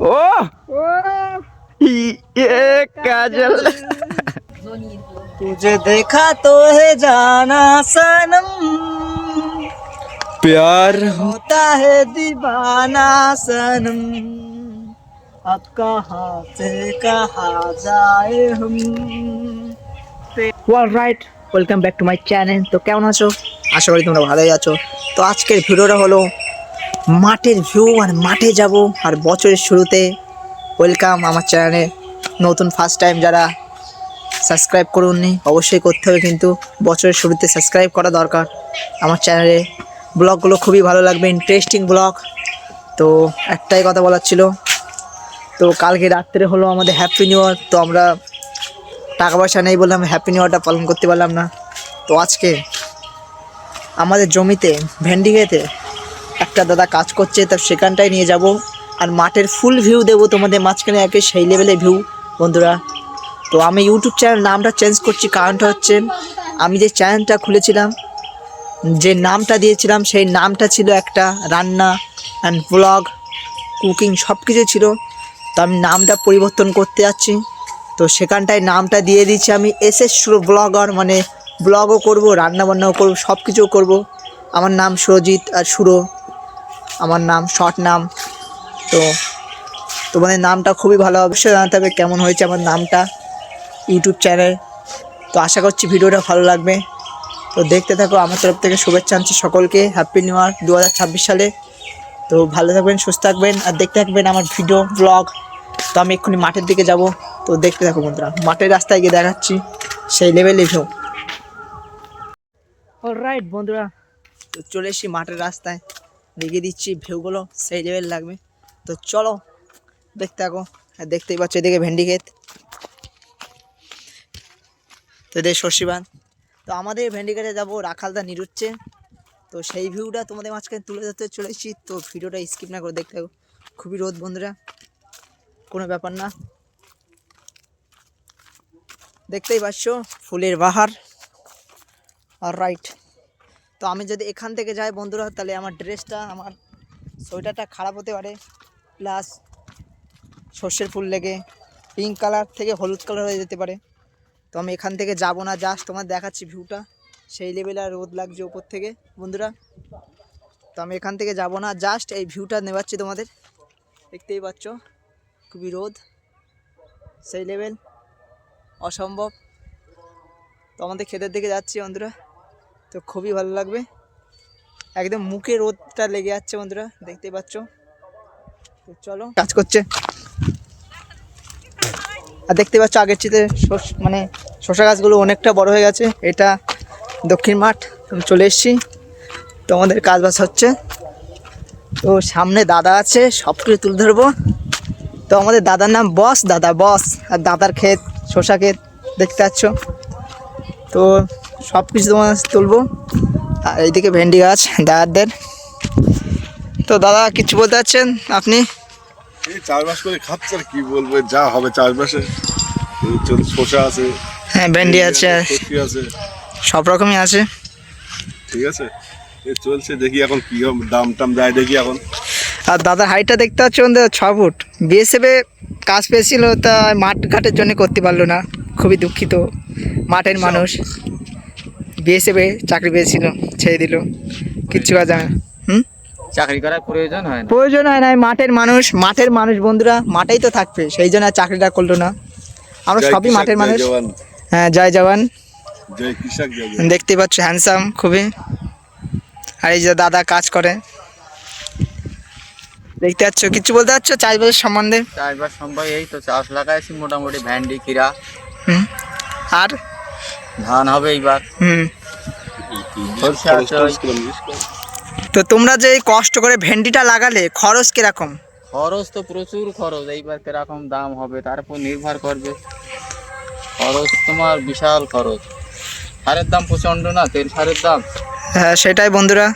ओ ये काजल तुझे देखा तो है जाना सनम, प्यार होता है दीवाना सनम, अब कहाँ से कहाँ जाए हम। Alright, welcome back to my channel. তো কেমন আছো? আশা করি তোমরা ভালোই আছো। তো আজকের ভিডিওটা হলো মাঠের ভিউ, আর মাঠে যাব আর বছরের শুরুতে ওয়েলকাম আমার চ্যানেলে। নতুন ফার্স্ট টাইম যারা সাবস্ক্রাইব করুননি অবশ্যই করতে হবে, কিন্তু বছরের শুরুতে সাবস্ক্রাইব করা দরকার আমার চ্যানেলে। ব্লগগুলো খুবই ভালো লাগবে, ইন্টারেস্টিং ব্লগ। তো একটাই কথা বলার ছিল, তো কালকে রাত্রে হলো আমাদের হ্যাপি নিউ ইয়ার। তো আমরা টাকা পয়সা নেই বললাম হ্যাপি নিউ ইয়ারটা পালন করতে পারলাম না। তো আজকে আমাদের জমিতে ভেন্ডি খেতে একটা দাদা কাজ করছে, তো সেখানটায় নিয়ে যাব আর মাঠের ফুল ভিউ দেবো তোমাদের মাঝখানে, একে সেই লেভেলের ভিউ বন্ধুরা। তো আমি ইউটিউব চ্যানেল নামটা চেঞ্জ করছি, কারণটা হচ্ছে আমি যে চ্যানেলটা খুলেছিলাম, যে নামটা দিয়েছিলাম সেই নামটা ছিল একটা রান্না অ্যান্ড ব্লগ, কুকিং সব কিছু ছিল। তো আমি নামটা পরিবর্তন করতে যাচ্ছি, তো সেখানটায় নামটা দিয়ে দিচ্ছি আমি এসএস সুরো ব্লগার, মানে ব্লগও করব, রান্নাবান্নাও করব, সব কিছুও করব। আমার নাম সুরজিৎ আর সুরো আমার নাম, শর্ট নাম। তো তোমাদের নামটা খুবই ভালো, অবশ্যই জানাতে হবে কেমন হয়েছে আমার নামটা ইউটিউব চ্যানেল। তো আশা করছি ভিডিওটা ভালো লাগবে। তো দেখতে থাকো, আমার তরফ থেকে শুভেচ্ছা আনছি সকলকে, হ্যাপি নিউ ইয়ার 2026 সালে। তো ভালো থাকবেন, সুস্থ থাকবেন আর দেখতে থাকবেন আমার ভিডিও ব্লগ। তো আমি এক্ষুনি মাঠের দিকে যাব, তো দেখতে থাকো বন্ধুরা, মাঠের রাস্তায় গিয়ে দেখাচ্ছি সেই লেভেলে ভিউ। অলরাইট বন্ধুরা, তো চলে এসেছি মাঠের রাস্তায়, দেখিয়ে দিচ্ছি ভিউগুলো সেই লেভেল লাগবে। তো চলো দেখতে থাকো। আর দেখতেই পাচ্ছ এদিকে ভেন্ডি ক্ষেত, তো এদের শশীবান। তো আমাদের ভেন্ডি ক্ষেতে যাবো, রাখালদা নিরুচ্ছে। তো সেই ভিউটা তোমাদের মাঝখানে তুলে ধরতে চলে এসেছি। তো ভিডিওটা স্কিপ না করে দেখতে থাকো। খুবই রোদ বন্ধুরা, কোনো ব্যাপার না, দেখতেই পাচ্ছ ফুলের বাহার। অলরাইট, তো আমি যদি এখান থেকে যাই বন্ধুরা, তাহলে আমার ড্রেসটা, আমার সোয়েটারটা খারাপ হতে পারে, প্লাস সর্ষের ফুল লেগে পিঙ্ক কালার থেকে হলুদ কালার হয়ে যেতে পারে। তো আমি এখান থেকে যাব না, জাস্ট তোমার দেখাচ্ছি ভিউটা সেই লেভেলে। আর রোদ লাগছে ওপর থেকে বন্ধুরা, তো আমি এখান থেকে যাব না, জাস্ট এই ভিউটা নেওয়াচ্ছি তোমাদের। দেখতেই পাচ্ছ খুবই রোদ সেই লেভেল, অসম্ভব। তো আমাদের ক্ষেতের দিকে যাচ্ছি বন্ধুরা, তো খুবই ভালো লাগবে, একদম মুখে রোদটা লেগে যাচ্ছে বন্ধুরা, দেখতেই পাচ্ছ। তো চলো, কাজ করছে আর দেখতে পাচ্ছ আগের চেয়ে মানে শসা গাছগুলো অনেকটা বড় হয়ে গেছে। এটা দক্ষিণ মাঠ, আমি চলে এসেছি, তো আমাদের কাজবাজ হচ্ছে। তো সামনে দাদা আছে, সব কিছু তুলে ধরবো। তো আমাদের দাদার নাম বস, দাদা বস, আর দাদার ক্ষেত শসা ক্ষেত দেখতে পাচ্ছ। তো সব কিছু তোমার তুলবো। আর এইদিকে ভেন্ডি গাছ দাদাদের। তো দাদা কিছু বলতে চাচ্ছেন আপনি? এই চাষবাস করে খাচ্ছে, আর কি বলবো, যা হবে চাষবাসে। শসা আছে, হ্যাঁ ভেন্ডি আছে, কচি আছে, সব রকমই আছে। ঠিক আছে, এই চলছে, দেখি এখন কি দাম টাম দেয় দেখি এখন। আর দাদার হাইটটা দেখতে পাচ্ছ 6 ফুট। বিএসএফে কাজ পেয়েছিল, তা মাঠ ঘাটের জন্য করতে পারলো না, খুবই দুঃখিত। মাঠের মানুষ, বিএসএফে চাকরি পেয়েছিল, ছেড়ে দিল, কিচ্ছু কাজ হয় না। চাকরি করার প্রয়োজন হয় না, প্রয়োজন হয় না, মাঠের মানুষ, মাঠের মানুষ বন্ধুরা, মাঠেই তো থাকবে, সেই জন্য আর চাকরিটা করলো না। আমরা জয় সবই কৃষক, মাঠের জয় মানুষ। জওয়ান। হ্যাঁ জয় জওয়ান। জয় কৃষক, জয় জওয়ান। দেখতে পাচ্ছ হ্যান্ডসাম খুবই। আর এই যে দাদা কাজ করে, দেখতে পাচ্ছ। কিছু বলতে পারছো চাষবাসের সম্বন্ধে? চাষবাস সম্ভব, এই তো চাষ লাগাইছি মোটামুটি ভেন্ডি কিরা, আর ধান হবে এইবার। সরষে আছে ওই। তো তোমরা যে এই কষ্ট করে ভেন্ডিটা লাগালে, খরচ কিরকম? খরচ তো প্রচুর খরচ, এইবার কিরকম দাম হবে তার উপর নির্ভর করবে। খরচ তোমার বিশাল খরচ, সারের দাম প্রচণ্ড না, তেল সারের দাম। হ্যাঁ সেটাই বন্ধুরা।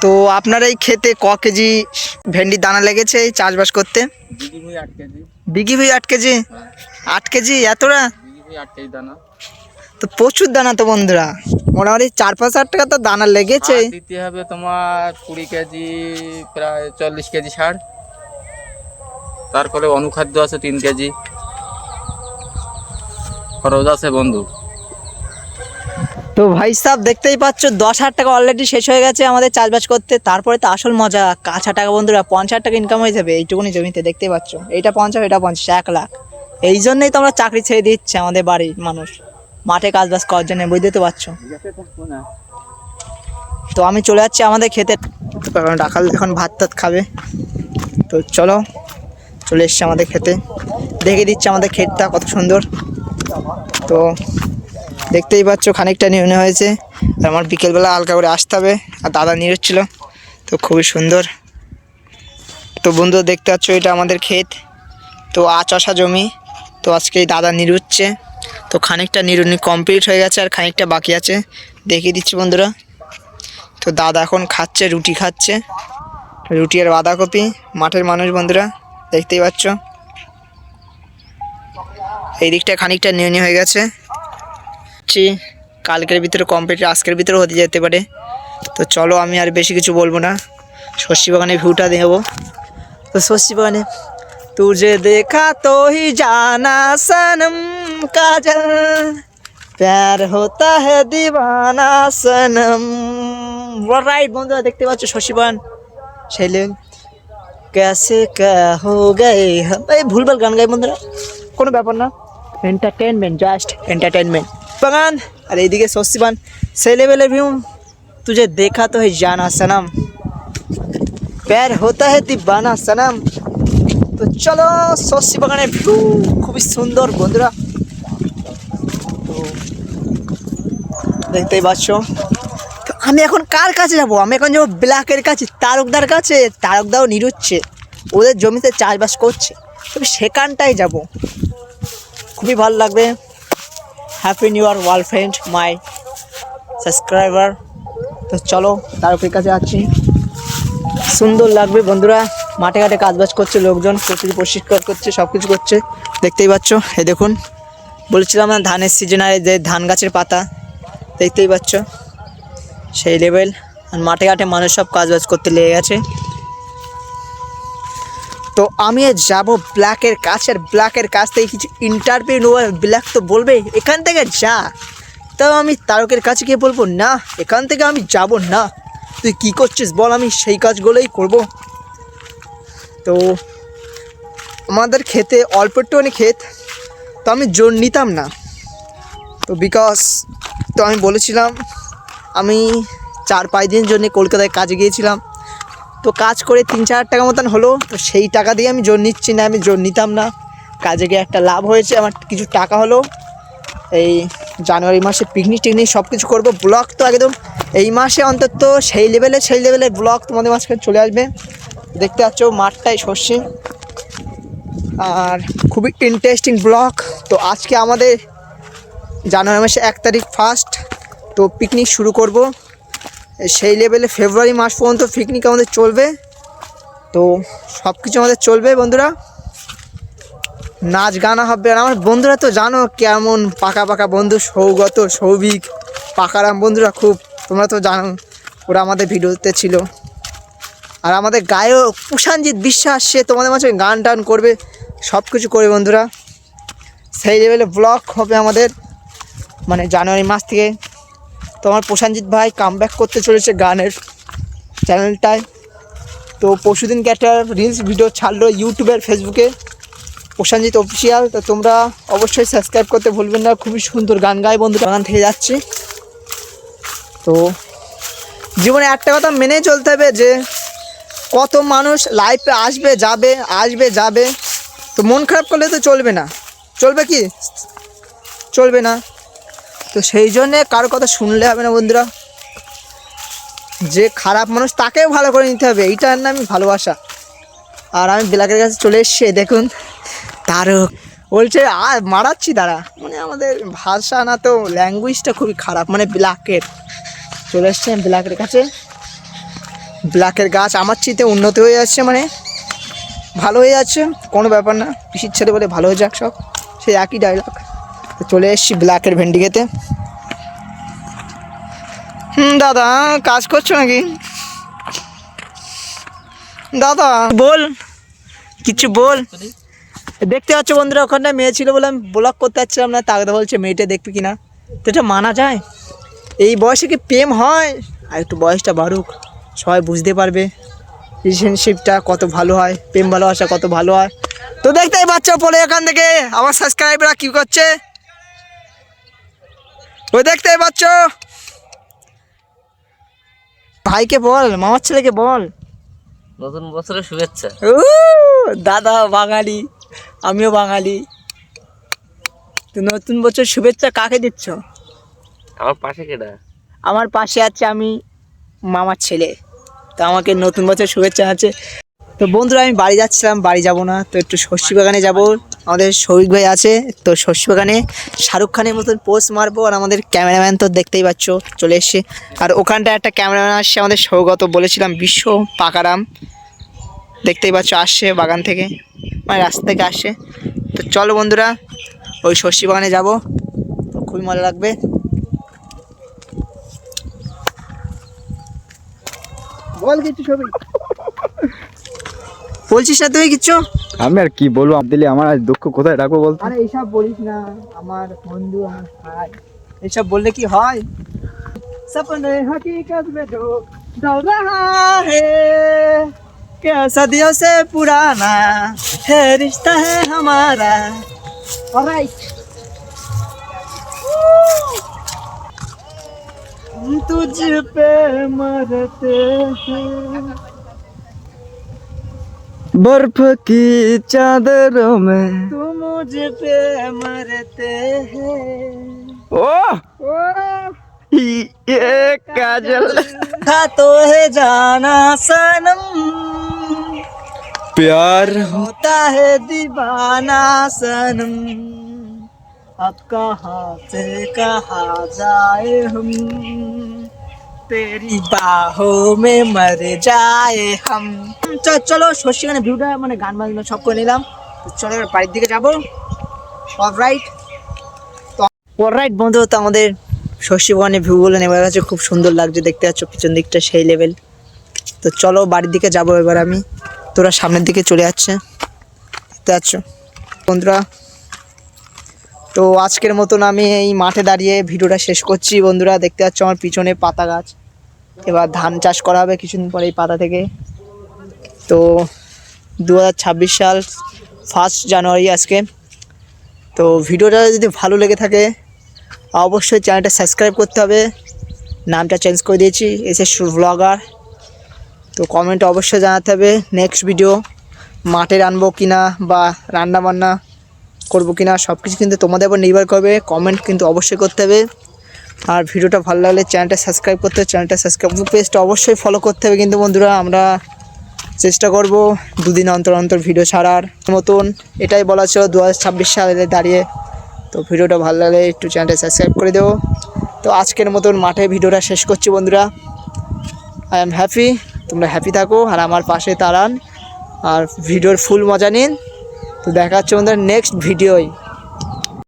তো আপনার এই ক্ষেতে ক কেজি ভেন্ডির দানা লেগেছে এই চাষবাস করতে? বিঘি ভুই 8 কেজি। বিঘি ভুই 8 কেজি? 8 কেজি এতটা? বিঘি ভুই 8 কেজি দানা, তো প্রচুর দানা তো বন্ধুরা, মোটামুটি 4-5 হাজার টাকা তো দানা লেগেছে। সার দিতে হবে তোমার 20 কেজি, প্রায় 40 কেজি সার। তারপরে অনুখাদ্য আছে 3 কেজি, খরচ আছে বন্ধু। তো ভাই সাহেব দেখতেই পাচ্ছ 10,000 টাকা অলরেডি শেষ হয়ে গেছে আমাদের চাষবাস করতে। তারপরে তো আসল মজা, কাঁচা টাকা বন্ধুরা 50,000 টাকা ইনকাম হয়ে যাবে এইটুকুনি জমিতে। দেখতেই পাচ্ছ এইটা 50, এটা 50, 1 লাখ। এই জন্যই তো আমরা চাকরি ছেড়ে দিচ্ছে আমাদের বাড়ির মানুষ মাঠে কাজবাজ করার জন্য, বুঝতে তো পারছো। তো আমি চলে যাচ্ছি আমাদের খেতে, কারণ রাখাল এখন ভাত টাত খাবে। তো চলো, চলে এসছি আমাদের খেতে, দেখে দিচ্ছে আমাদের ক্ষেতটা কত সুন্দর। তো দেখতেই পাচ্ছ খানিকটা নিউনে হয়েছে, আর আমার বিকেলবেলা হালকা করে আসতে হবে, আর দাদা নিয়ে হচ্ছিল। তো খুবই সুন্দর। তো বন্ধু দেখতে পাচ্ছ এটা আমাদের ক্ষেত, তো চষা জমি। তো আজকে এই দাদা নিরুচ্ছে, তো খানিকটা নিরুনি কমপ্লিট হয়ে গেছে আর খানিকটা বাকি আছে, দেখিয়ে দিচ্ছি বন্ধুরা। তো দাদা এখন খাচ্ছে, রুটি খাচ্ছে, রুটি আর বাঁধাকপি। মাঠের মানুষ বন্ধুরা দেখতেই পাচ্ছ। এই দিকটা খানিকটা নিউনি হয়ে গেছে, কালকের ভিতরে কমপ্লিট, আজকের ভিতরে হতে যেতে পারে। তো চলো, আমি আর বেশি কিছু বলবো না, ষষ্ঠী বাগানে ভিউটা দেবো। তো ষষ্ঠী বাগানে तुझे देखा तो ही जाना सनम काजल, प्यार होता है दीवाना सनम। রাইট বন্ধুরা দেখতে পাচ্ছ ষষ্ঠী বাগান, ছেলে कैसे क्या हो गए। এই ভুলভাল গান গাই বন্ধুরা, কোনো ব্যাপার না, এন্টারটেনমেন্ট, জাস্ট এন্টারটেনমেন্ট। বাগান আর এইদিকে ষষ্ঠী বাগান, সেই লেভেলের ভিউ। तुझे देखा तो है जाना सनम, प्यार होता है दीवाना सनम। তো চলো, ষষ্ঠী বাগানের ভিউ খুবই সুন্দর বন্ধুরা। তো দেখতেই পাচ্ছ। তো আমি এখন কার কাছে যাব? আমি এখন যাবো ব্ল্যাকের কাছে, তারকদার কাছে। তারকদাও নিরুচ্ছে, ওদের জমিতে চাষবাস করছে, তবে সেখানটাই যাব, খুবই ভালো লাগবে। Happy new year world friend my subscriber. তো চলো তারকের কাছে আছি, সুন্দর লাগবে বন্ধুরা। মাঠে ঘাটে কাজবাজ করছে লোকজন, প্রচুর পরিষ্কার করছে, সব কিছু করছে, দেখতেই পাচ্ছ। এই দেখুন, বলছিলাম না ধানের সিজনে যে ধান গাছের পাতা, দেখতেই পাচ্ছ সেই লেভেল। আর মাঠে ঘাটে মানুষ সব কাজবাজ করতে লেগে গেছে। তো আমি যাব ব্ল্যাকের কাছে, আর ব্ল্যাকের কাছ থেকে কিছু ইন্টারভিউ নেবো। ব্ল্যাক তো বলবে এখান থেকে যা, তাও আমি তারকের কাছে গিয়ে বলবো না, এখান থেকে আমি যাব না, তুই কী করছিস বল, আমি সেই কাজগুলোই করব। তো আমাদের খেতে অল্প একটুখানি ক্ষেত, তো আমি জোর নিতাম না, তো বিকজ তো আমি বলেছিলাম আমি 4-5 দিনের জন্য কলকাতায় কাজে গিয়েছিলাম। তো কাজ করে 3-4 টাকা মতন হলো, তো সেই টাকা দিয়ে আমি জোর নিচ্ছি না, আমি জোর নিতাম না। কাজে গিয়ে একটা লাভ হয়েছে, আমার কিছু টাকা হলো। এই জানুয়ারি মাসে পিকনিক টিকনিক সব কিছু করবো। ব্লগ তো একদম এই মাসে অন্তত সেই লেভেলে ব্লগ তোমাদের মাঝখানে চলে আসবে। দেখতে পাচ্ছ মাঠটাই সর্ষে, আর খুবই ইন্টারেস্টিং ব্লগ। তো আজকে আমাদের জানুয়ারি মাসে 1 তারিখ ফার্স্ট, তো পিকনিক শুরু করব। সেই লেভেলে ফেব্রুয়ারি মাস পর্যন্ত পিকনিক আমাদের চলবে। তো সব কিছু আমাদের চলবে বন্ধুরা, নাচ গানা হবে। আর আমার বন্ধুরা তো জানো কেমন পাকা পাকা বন্ধু, সৌগত, সৌভিক, পাকারাম বন্ধুরা খুব, তোমরা তো জানো, ওরা আমাদের ভিডিওতে ছিল। আর আমাদের গায়ক প্রশাঞ্জিৎ বিশ্বাস, সে তোমাদের মাঝে গান টান করবে, সব কিছু করবে বন্ধুরা। সেই লেভেলে ব্লগ হবে আমাদের মানে জানুয়ারি মাস থেকে। তো আমার প্রশাঞ্জিৎ ভাই কামব্যাক করতে চলেছে গানের চ্যানেলটায়। তো পরশুদিনকে একটা রিলস ভিডিও ছাড়লো ইউটিউবের ফেসবুকে, প্রশাঞ্জিৎ অফিসিয়াল। তো তোমরা অবশ্যই সাবস্ক্রাইব করতে ভুলবেন না, খুবই সুন্দর গান গায় বন্ধুরা। গান থেকে যাচ্ছি। তো জীবনে একটা কথা মেনে চলতে হবে যে কত মানুষ লাইফে আসবে যাবে। তো মন খারাপ করলে তো চলবে না, চলবে কি? চলবে না। তো সেই জন্যে কারো কথা শুনলে হবে না বন্ধুরা, যে খারাপ মানুষ তাকেও ভালো করে নিতে হবে, এইটার নামই ভালোবাসা। আর আমি ব্ল্যাকের কাছে চলে এসছি, দেখুন তারক বলছে আর মারাচ্ছি দাঁড়া, মানে আমাদের ভাষা না তো ল্যাঙ্গুয়েজটা খুবই খারাপ, মানে ব্ল্যাকের। চলে এসছে আমি ব্ল্যাকের কাছে। ব্ল্যাকের গাছ আমার চিতে উন্নতি হয়ে যাচ্ছে, মানে ভালো হয়ে যাচ্ছে, কোনো ব্যাপার না, পিসির ছেলে বলে ভালো হয়ে যাক সব, সেই একই ডায়লগ। তো চলে এসছি ব্ল্যাকের ভেন্ডি খেতে। দাদা কাজ করছো নাকি? দাদা বল, কিছু বল। দেখতে পাচ্ছ বন্ধুরা, ওখানটা মেয়ে ছিল বলে আমি ব্লগ করতে পারছিলাম না, তাকে বলছে মেয়েটা দেখবি কিনা। তো এটা মানা যায়? এই বয়সে কি প্রেম হয়? আর একটু বয়সটা বাড়ুক, সবাই বুঝতে পারবে রিলেশনশিপটা কত ভালো হয়, প্রেম ভালোবাসা কত ভালো হয়। তো দেখতেই পাচ্ছ পরে এখান থেকে আমার সাবস্ক্রাইবাররা কি করছে, ওই দেখতেই পাচ্ছ। ভাইকে বল, মামার ছেলেকে বল নতুন বছরের শুভেচ্ছা। ও দাদা বাঙালি, আমিও বাঙালি। তো নতুন বছর শুভেচ্ছা কাকে দিচ্ছ? আমার পাশে কেডা? আমার পাশে আছে আমি মামার ছেলে, তো আমাকে নতুন বছর শুভেচ্ছা আছে। তো বন্ধুরা আমি বাড়ি যাচ্ছিলাম, বাড়ি যাব না, তো একটু শস্যি বাগানে যাব। আমাদের শৌভিক ভাই আছে, তো শস্যি বাগানে শাহরুখ খানের মতন পোস্ট মারবো। আর আমাদের ক্যামেরাম্যান তো দেখতেই পাচ্ছ চলে এসছে। আর ওখানটা একটা ক্যামেরাম্যান আসছে, আমাদের সৌগত বলেছিলাম বিশ্ব পাকারাম, দেখতেই পাচ্ছ আসছে বাগান থেকে, মানে রাস্তা থেকে আসছে। তো চলো বন্ধুরা ওই শস্যি বাগানে যাব, তো খুবই মজা লাগবে। বল কিছু ছবি বলছিস না তুই কিচ্ছু? আমি আর কি বলবো আব্দুলি, আমার আজ দুঃখ কোথায় রাখবো বলতো? আরে এইসব বলিস না, আমার বন্ধু আমার ভাই, এইসব বললে কি হয়? सपने हकीकत में जो ढल रहा है, क्या सदियों से पुराना है रिश्ता है हमारा। ऑलराइट, हम तुझ पे मरते हैं, बर्फ की चादरों में तू मुझ पे मरते हैं। ओ ओ ये काजल था तो है जाना सनम, प्यार होता है दीवाना सनम, अब कहाँ से कहाँ जाए हम, तेरी बाहों में मर जाए हम। চলো শস্যখানে ভিউটা মানে গান বাজনা সব করে নিলাম, তো চলো এবার বাড়ির দিকে যাবো। অলরাইট অলরাইট বন্ধু, তো আমাদের শস্যি বাগানে ভিউগুলো নেওয়ার কাছে খুব সুন্দর লাগছে, দেখতে পাচ্ছ পিছন দিকটা সেই লেভেল। তো চলো বাড়ির দিকে যাবো এবার আমি, তোরা সামনের দিকে চলে যাচ্ছে দেখতে পাচ্ছ বন্ধুরা। তো আজকের মতন আমি এই মাঠে দাঁড়িয়ে ভিডিওটা শেষ করছি বন্ধুরা। দেখতে পাচ্ছ আমার পিছনে পাতা গাছ, এবার ধান চাষ করা হবে কিছুদিন পরে এই পাতা থেকে। তো 2026 সাল 1 জানুয়ারি আজকে। তো ভিডিওটা যদি ভালো লেগে থাকে অবশ্যই চ্যানেলটা সাবস্ক্রাইব করতে হবে, নামটা চেঞ্জ করে দিয়েছি এসএস ব্লগার। তো কমেন্ট অবশ্যই জানাতে হবে নেক্সট ভিডিও মাঠে আনবো কিনা বা রান্না বান্না করবো কিনা, সব কিছু কিন্তু তোমাদের উপর নির্ভর করবে। কমেন্ট কিন্তু অবশ্যই করতে হবে, আর ভিডিওটা ভালো লাগলে চ্যানেলটা সাবস্ক্রাইব করতে হবে, চ্যানেলটা সাবস্ক্রাইব পেজটা অবশ্যই ফলো করতে হবে। কিন্তু বন্ধুরা আমরা চেষ্টা করব 2 দিন অন্তর অন্তর ভিডিও ছাড়ার মতন, এটাই বলা ছিল 2026 সালে দাঁড়িয়ে। তো ভিডিওটা ভালো লাগলে একটু চ্যানেলটা সাবস্ক্রাইব করে দেবো। তো আজকের মতন মাঠে ভিডিওটা শেষ করছি বন্ধুরা। আই এম হ্যাপি, তোমরা হ্যাপি থাকো আর আমার পাশে দাঁড়ান আর ভিডিওর ফুল মজা নিন। তো দেখা হচ্ছে বন্ধুরা নেক্সট ভিডিওয়।